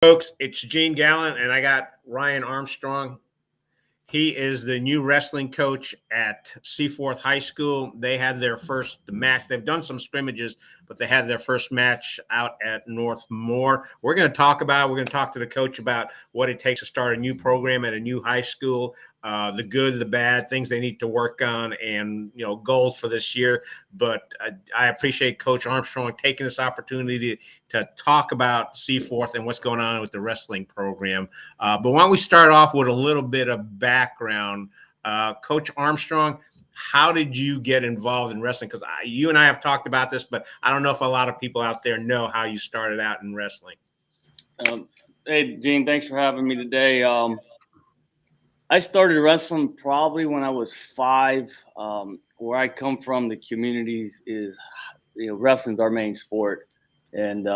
Folks, it's Gene Galin, and I got Ryan Armstrong. He is the new wrestling coach at Seaforth High School. They had their first match. They've done some scrimmages, but they had their first match out at North Moore. We're going to talk to the coach about what it takes to start a new program at a new high school, the good, the bad, things they need to work on, and goals for this year. But I appreciate Coach Armstrong taking this opportunity to talk about Seaforth and what's going on with the wrestling program. But why don't we start off with a little bit of background? Coach Armstrong, how did you get involved in wrestling? Because you and I have talked about this, but I don't know if a lot of people out there know how you started out in wrestling. Hey, Gene, thanks for having me today. I started wrestling probably when I was 5. Where I come from, the communities is, wrestling's our main sport. And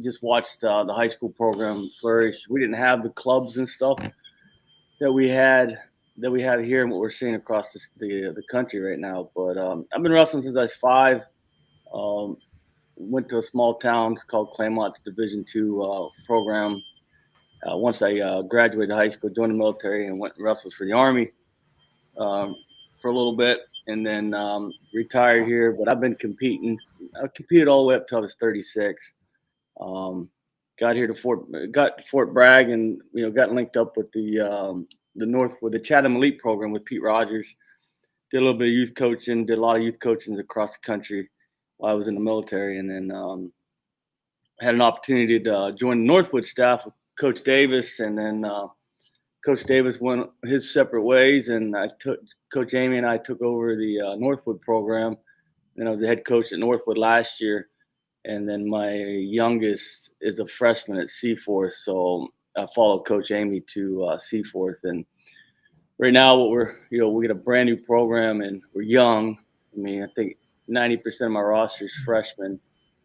just watched the high school program flourish. We didn't have the clubs and stuff that we had here and what we're seeing across the country right now. But I've been wrestling since I was 5. Went to a small town called Claymont Division II program. Once I graduated high school, joined the military, and went and wrestled for the Army for a little bit, and then retired here. But I've been competing. I competed all the way up till I was 36. Got here to Fort Bragg, and got linked up with the Chatham Elite program with Pete Rogers. Did a little bit of youth coaching. Did a lot of youth coaching across the country while I was in the military, and then had an opportunity to join the Northwood staff with Coach Davis, and then Coach Davis went his separate ways, and Coach Amy and I took over the Northwood program, and I was the head coach at Northwood last year, and then my youngest is a freshman at Seaforth, so I followed Coach Amy to Seaforth, and right now we get a brand new program, and we're young. I mean, I think 90% of my roster is freshmen.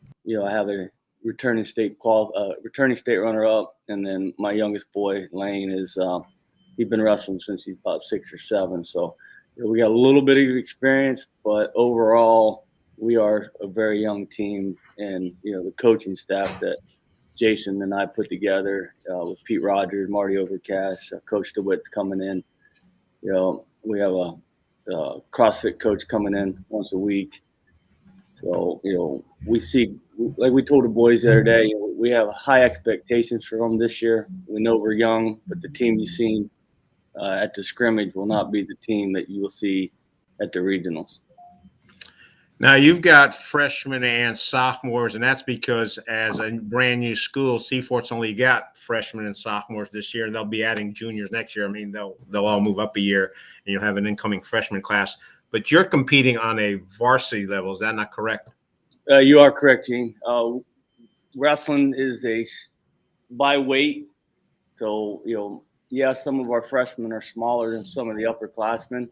I have a returning state runner-up, and then my youngest boy Lane he's been wrestling since he's about 6 or 7. So we got a little bit of experience, but overall we are a very young team, and the coaching staff that Jason and I put together with Pete Rogers, Marty Overcash, Coach DeWitt's coming in. We have a CrossFit coach coming in once a week. So, we see, like we told the boys the other day, we have high expectations for them this year. We know we're young, but the team you've seen at the scrimmage will not be the team that you will see at the regionals. Now, you've got freshmen and sophomores, and that's because as a brand new school, Seaforth's only got freshmen and sophomores this year, and they'll be adding juniors next year. I mean, they'll all move up a year, and you'll have an incoming freshman class. But you're competing on a varsity level. Is that not correct? You are correct, Gene. Wrestling is by weight. So, some of our freshmen are smaller than some of the upperclassmen.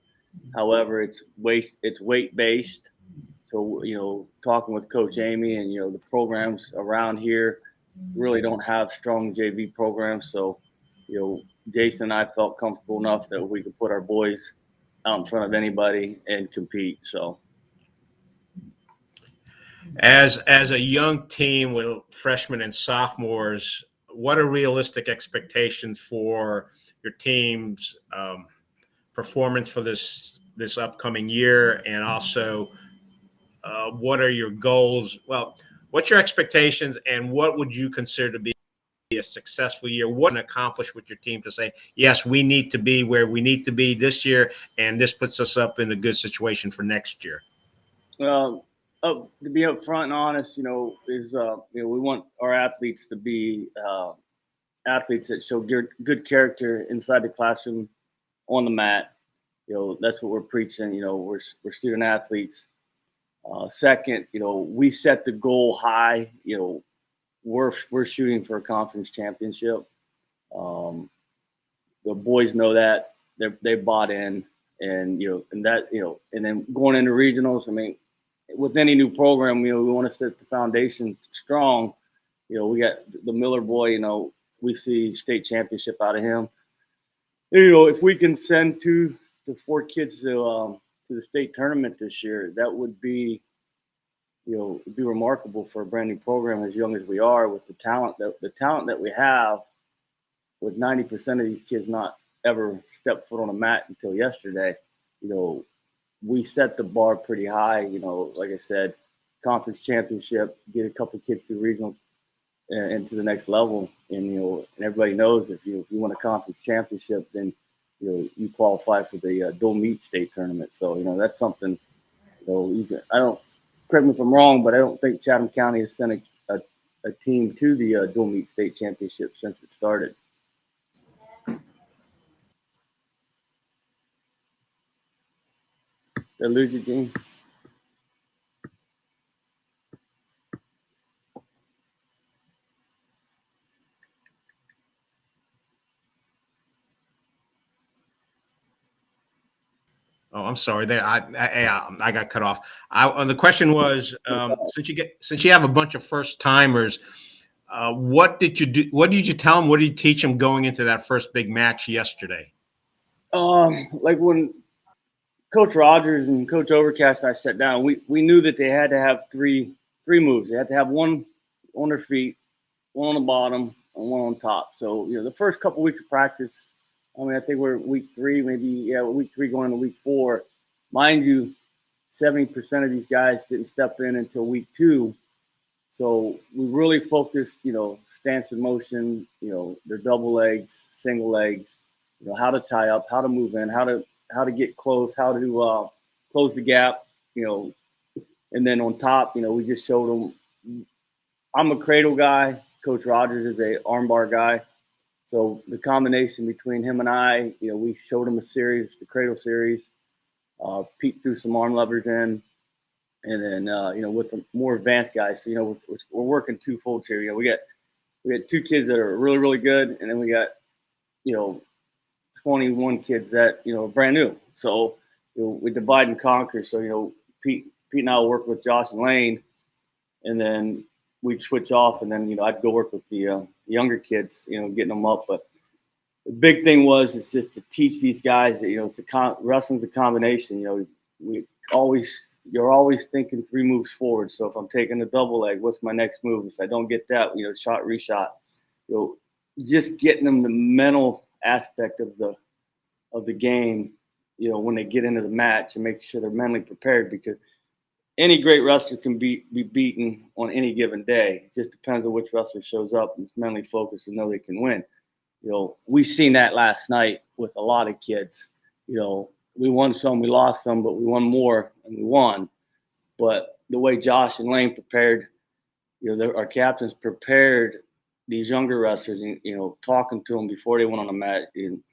However, it's weight based. So, talking with Coach Amy and, the programs around here really don't have strong JV programs. So, Jason and I felt comfortable enough that we could put our boys out in front of anybody and compete. So as a young team with freshmen and sophomores, what are realistic expectations for your team's performance for this upcoming year? And also, what are your goals? Well, what's your expectations, and what would you consider to be a successful year? What can accomplish with your team to say, yes, we need to be where we need to be this year, and this puts us up in a good situation for next year? Well, to be upfront and honest, we want our athletes to be athletes that show good character inside the classroom, on the mat. That's what we're preaching. We're student athletes. Second, we set the goal high. We're shooting for a conference championship. The boys know that they bought in, and and then going into regionals. I mean, with any new program, we want to set the foundation strong. We got the Miller boy. We see state championship out of him. If we can send 2 to 4 kids to the state tournament this year, that would be be remarkable for a brand new program as young as we are, with the talent that we have. with 90% of these kids not ever stepped foot on a mat until yesterday, we set the bar pretty high. Like I said, conference championship, get a couple kids through regional and to the next level. And everybody knows if you win a conference championship, then you qualify for the dual meet state tournament. So that's something. I don't, correct me if I'm wrong, but I don't think Chatham County has sent a team to the dual meet state championship since it started. Did I lose you, Gene? Oh, I'm sorry. There, I got cut off. The question was, since you have a bunch of first timers, what did you do? What did you tell them? What did you teach them going into that first big match yesterday? Like when Coach Rogers and Coach Overcast and I sat down, we knew that they had to have three moves. They had to have one on their feet, one on the bottom, and one on top. So the first couple weeks of practice, I think we're week 3, week 3 going into week 4. Mind you, 70% of these guys didn't step in until week 2. So we really focused, stance and motion, their double legs, single legs, how to tie up, how to move in, how to get close, how to close the gap, and then on top, we just showed them. I'm a cradle guy. Coach Rogers is a armbar guy. So the combination between him and I, we showed him a series, the cradle series. Pete threw some arm levers in, and then with the more advanced guys. So we're working twofold here. We got 2 kids that are really, really good, and then we got 21 kids that are brand new. So we divide and conquer. So Pete and I will work with Josh and Lane, and then we'd switch off, and then I'd go work with the younger kids, getting them up. But the big thing is just to teach these guys that wrestling's a combination. You're always thinking 3 moves forward. So if I'm taking a double leg, what's my next move? If I don't get that, shot, reshot. Just getting them the mental aspect of the game, when they get into the match, and make sure they're mentally prepared, because any great wrestler can be beaten on any given day. It just depends on which wrestler shows up and is mentally focused and know they can win. We seen that last night with a lot of kids. We won some, we lost some, but we won more and we won. But the way Josh and Lane prepared, our captains prepared these younger wrestlers, and talking to them before they went on the mat, and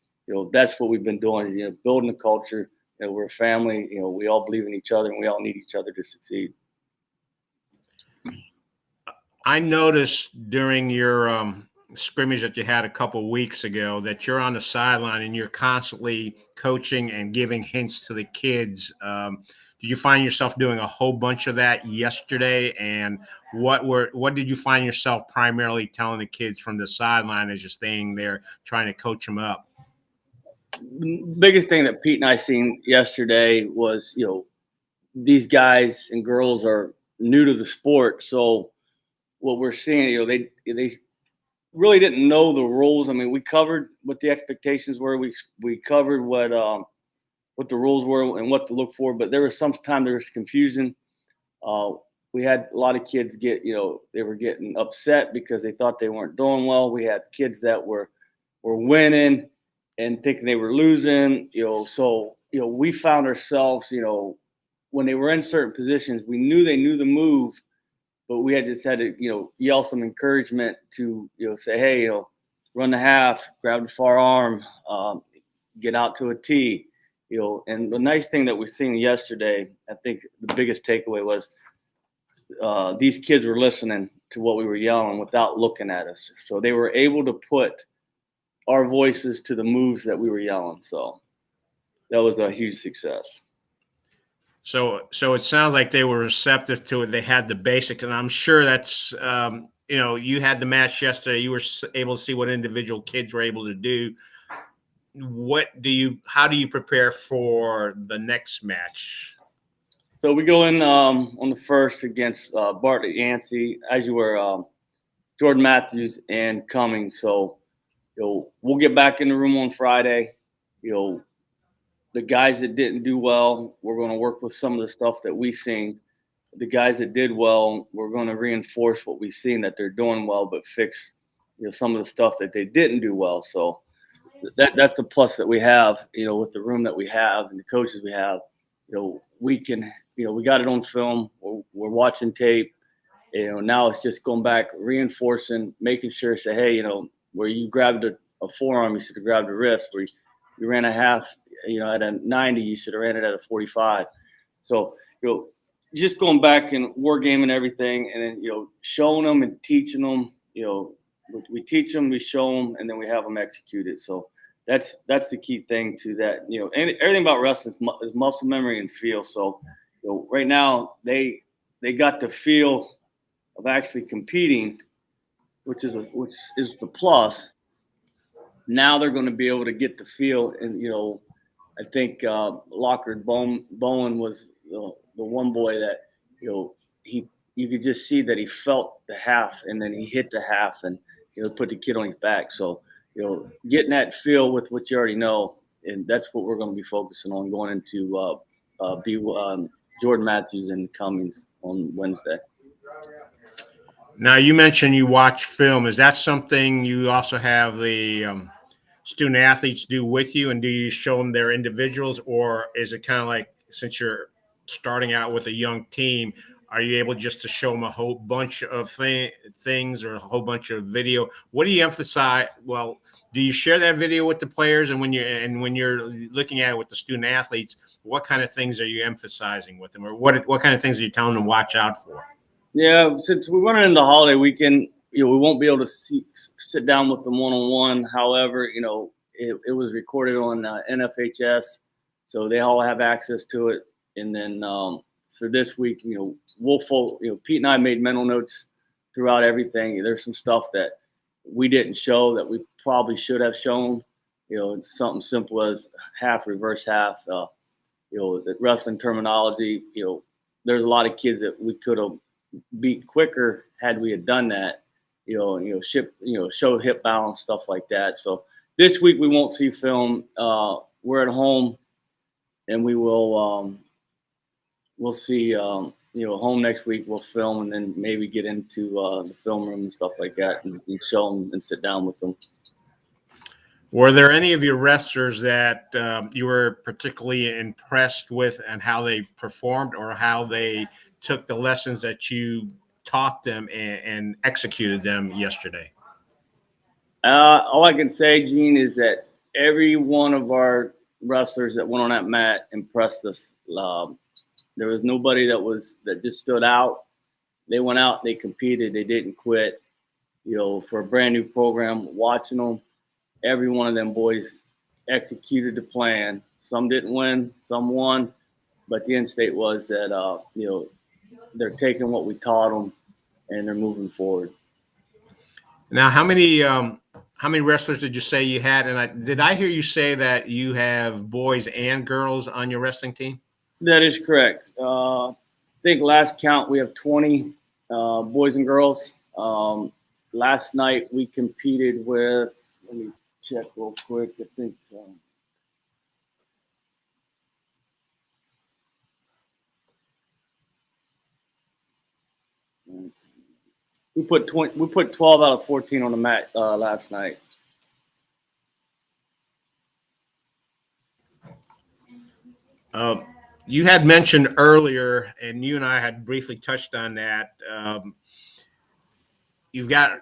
that's what we've been doing. Building a culture. We're a family. We all believe in each other, and we all need each other to succeed. I noticed during your scrimmage that you had a couple weeks ago that you're on the sideline and you're constantly coaching and giving hints to the kids. Did you find yourself doing a whole bunch of that yesterday? And what did you find yourself primarily telling the kids from the sideline as you're staying there trying to coach them up? The biggest thing that Pete and I seen yesterday was, these guys and girls are new to the sport. So what we're seeing, they really didn't know the rules. I mean, we covered what the expectations were. We covered what the rules were and what to look for. But there was confusion. We had a lot of kids they were getting upset because they thought they weren't doing well. We had kids that were winning and thinking they were losing. So we found ourselves, when they were in certain positions, we knew they knew the move, but we had to, yell some encouragement to, say, hey, run the half, grab the far arm, get out to a T, and the nice thing that we've seen yesterday, I think the biggest takeaway was these kids were listening to what we were yelling without looking at us. So they were able to put our voices to the moves that we were yelling. So that was a huge success. So it sounds like they were receptive to it. They had the basics, and I'm sure that's, you had the match yesterday. You were able to see what individual kids were able to do. How do you prepare for the next match? So we go in on the first against Bartlett Yancey, as you were Jordan Matthews and Cummings. So we'll get back in the room on Friday. The guys that didn't do well, we're going to work with some of the stuff that we seen. The guys that did well, we're going to reinforce what we've seen that they're doing well, but fix some of the stuff that they didn't do well. So that's a plus that we have, with the room that we have and the coaches we have. We can, we got it on film. We're watching tape. Now it's just going back, reinforcing, making sure, say, hey, where you grabbed a forearm, you should have grabbed a wrist. Where you ran a half, at a 90, you should have ran it at a 45. So, just going back and war gaming everything, and then, showing them and teaching them, we teach them, we show them, and then we have them execute it. So that's the key thing to that. And everything about wrestling is muscle memory and feel. So, right now they got the feel of actually competing, which is the plus. Now they're going to be able to get the feel, and I think Lockard Bowen was the one boy that you could just see that he felt the half, and then he hit the half, and put the kid on his back. So getting that feel with what you already know, and that's what we're going to be focusing on going into Jordan Matthews and Cummings on Wednesday. Now, you mentioned you watch film. Is that something you also have the student athletes do with you, and do you show them their individuals, or is it kind of like, since you're starting out with a young team, are you able just to show them a whole bunch of things or a whole bunch of video? What do you emphasize? Well, do you share that video with the players, and when you're looking at it with the student athletes, what kind of things are you emphasizing with them, or what kind of things are you telling them to watch out for? Yeah, since we're running into the holiday weekend, we won't be able to sit down with them one-on-one. However, it was recorded on NFHS, so they all have access to it. And then for this week, Pete and I made mental notes throughout everything. There's some stuff that we didn't show that we probably should have shown. Something simple as half, reverse half. The wrestling terminology. There's a lot of kids that we could have beat quicker had we had done that. Show hip balance, stuff like that. So this week we won't see film. We're at home, and we will. We'll see. Home next week we'll film, and then maybe get into the film room and stuff like that, and show them and sit down with them. Were there any of your wrestlers that you were particularly impressed with and how they performed, or how they took the lessons that you taught them and executed them yesterday? All I can say, Gene, is that every one of our wrestlers that went on that mat impressed us. There was nobody that just stood out. They went out, they competed, they didn't quit. For a brand new program, watching them, every one of them boys executed the plan. Some didn't win, some won, but the end state was that they're taking what we taught them and they're moving forward. Now, how many wrestlers did you say you had? And did I hear you say that you have boys and girls on your wrestling team? That is correct. I think last count we have 20 boys and girls. Last night we competed with, let me check real quick. I think we put 12 out of 14 on the mat last night. You had mentioned earlier, and you and I had briefly touched on that. You've got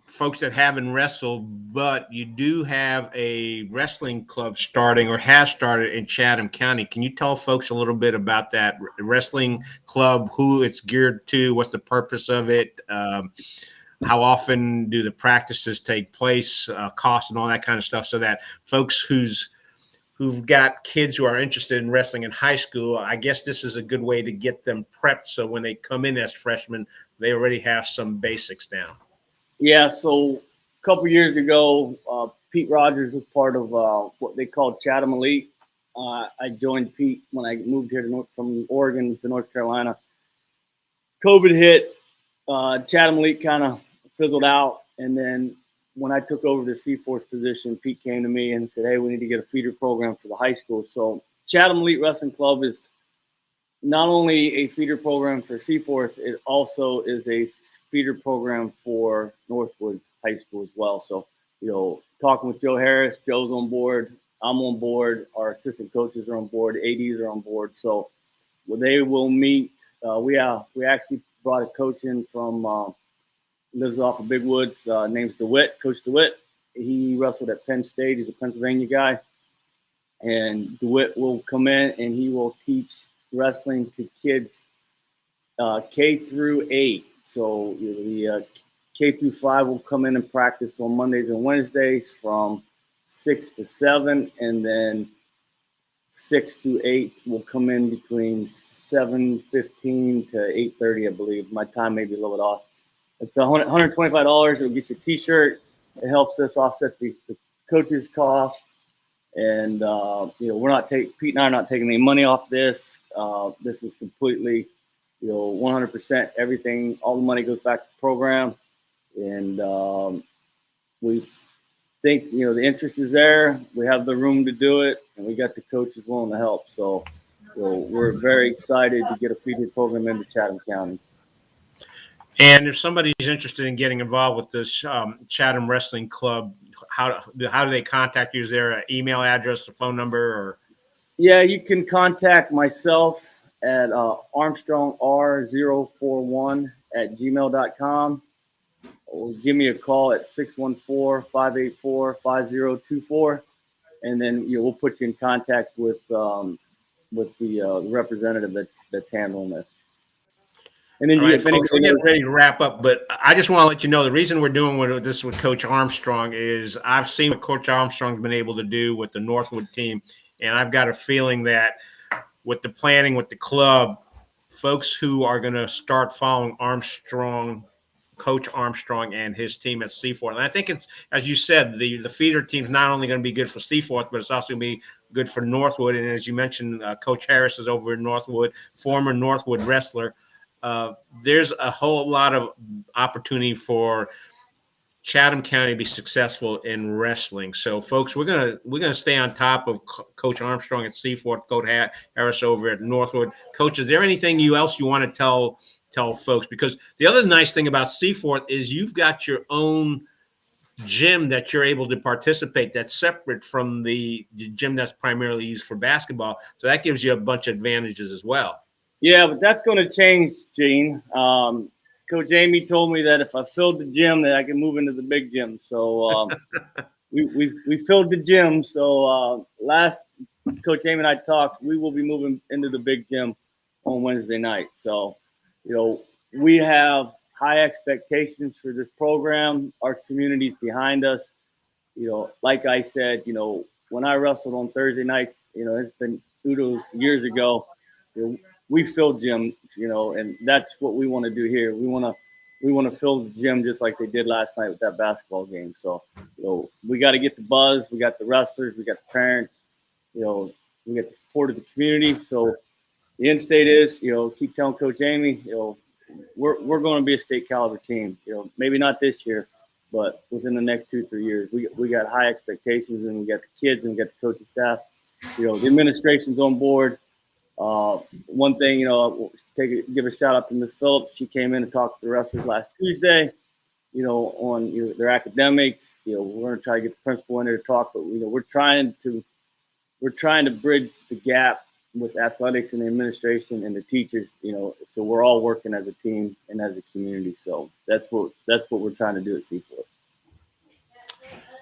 folks that haven't wrestled, but you do have a wrestling club starting, or has started, in Chatham County. Can you tell folks a little bit about that wrestling club, who it's geared to, what's the purpose of it, how often do the practices take place, cost and all that kind of stuff, so that folks who've got kids who are interested in wrestling in high school, I guess this is a good way to get them prepped, so when they come in as freshmen, they already have some basics down. Yeah, so a couple years ago, Pete Rogers was part of what they called Chatham Elite. I joined Pete when I moved here from Oregon to North Carolina. COVID hit, Chatham Elite kind of fizzled out, and then when I took over the Seaforth position, Pete came to me and said, "Hey, we need to get a feeder program for the high school." So Chatham Elite Wrestling Club is not only a feeder program for Seaforth, it also is a feeder program for Northwood High School as well. So, talking with Joe Harris, Joe's on board, I'm on board, our assistant coaches are on board, ADs are on board. So they will meet. We actually brought a coach in from lives off of Big Woods, name's DeWitt, Coach DeWitt. He wrestled at Penn State. He's a Pennsylvania guy. And DeWitt will come in and he will teach wrestling to kids K through 8. So the K through 5 will come in and practice on Mondays and Wednesdays from 6 to 7, and then 6 to 8 will come in between 7:15 to 8:30, I believe. My time may be a little bit off. It's $125. It'll get you a T-shirt. It helps us offset the coach's cost. And, we're not Pete and I are not taking any money off this. This is completely, 100% everything. All the money goes back to the program. And we think, the interest is there. We have the room to do it. And we got the coaches willing to help. So we're very excited to get a feeder program into Chatham County. And if somebody's interested in getting involved with this Chatham Wrestling Club, how do they contact you? Is there an email address, a phone number, or? Yeah, you can contact myself at armstrongur041@gmail.com, or give me a call at 614-584-5024, and then we'll put you in contact with the representative that's handling this. And then, right, folks, we're getting ready to wrap up, but I just want to let you know the reason we're doing this with Coach Armstrong is I've seen what Coach Armstrong's been able to do with the Northwood team, and I've got a feeling that with the planning with the club, folks who are going to start following Coach Armstrong and his team at Seaforth. And I think it's, as you said, the feeder team is not only going to be good for Seaforth, but it's also going to be good for Northwood. And as you mentioned, Coach Harris is over in Northwood, former Northwood wrestler. There's a whole lot of opportunity for Chatham County to be successful in wrestling. So, folks, we're gonna stay on top of Coach Armstrong at Seaforth, Coach Harris over at Northwood. Coach, is there anything else you want to tell folks? Because the other nice thing about Seaforth is you've got your own gym that you're able to participate that's separate from the gym that's primarily used for basketball. So that gives you a bunch of advantages as well. Yeah, but that's going to change, Gene. Coach Amy told me that if I filled the gym, that I can move into the big gym. So we filled the gym. So last Coach Amy and I talked, we will be moving into the big gym on Wednesday night. So, we have high expectations for this program. Our community's behind us. Like I said, when I wrestled on Thursday nights, it's been years ago. We filled gyms, and that's what we want to do here. We want to fill the gym just like they did last night with that basketball game. So, we got to get the buzz. We got the wrestlers. We got the parents. We got the support of the community. So, the end state is, keep telling Coach Amy, we're going to be a state caliber team. Maybe not this year, but within the next 2-3 years, we got high expectations, and we got the kids and we got the coaching staff. The administration's on board. One thing, give a shout out to Miss Phillips. She came in and talked to the wrestlers last Tuesday, on their academics. We're going to try to get the principal in there to talk, but we're trying to bridge the gap with athletics and the administration and the teachers. So we're all working as a team and as a community. So that's what we're trying to do at Seaforth.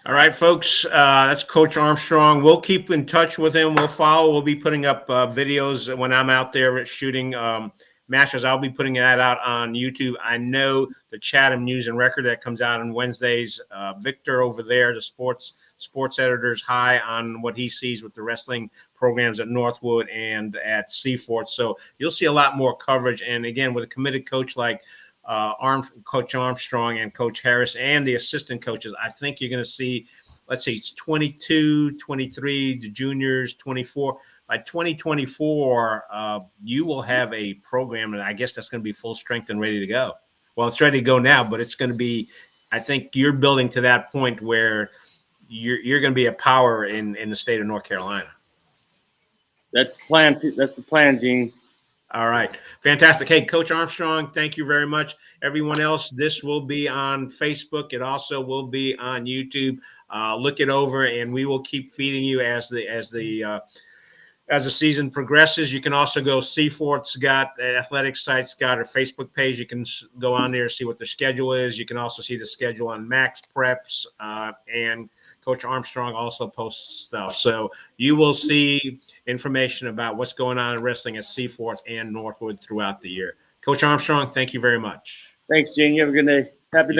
All right, folks, that's Coach Armstrong. We'll keep in touch with him. We'll follow. We'll be putting up videos when I'm out there shooting matches. I'll be putting that out on YouTube. I know the Chatham News and Record that comes out on Wednesdays. Victor over there, the sports editor, is high on what he sees with the wrestling programs at Northwood and at Seaforth. So you'll see a lot more coverage. And again, with a committed coach like Coach Armstrong and Coach Harris and the assistant coaches, I think you're going to see, let's see, it's 22, 23, the juniors, 24. By 2024, you will have a program, and I guess that's going to be full strength and ready to go. Well, it's ready to go now, but it's going to be I think you're building to that point where you're going to be a power in the state of North Carolina. That's the plan. That's the plan, Gene. All right. Fantastic. Hey, Coach Armstrong, thank you very much. Everyone else, this will be on Facebook. It also will be on YouTube. Look it over, and we will keep feeding you as the season progresses. You can also go, Seaforth's got athletics site's got a Facebook page. You can go on there, see what the schedule is. You can also see the schedule on Max Preps, and Coach Armstrong also posts stuff. So you will see information about what's going on in wrestling at Seaforth and Northwood throughout the year. Coach Armstrong, thank you very much. Thanks, Gene. You have a good day. Happy Thanksgiving.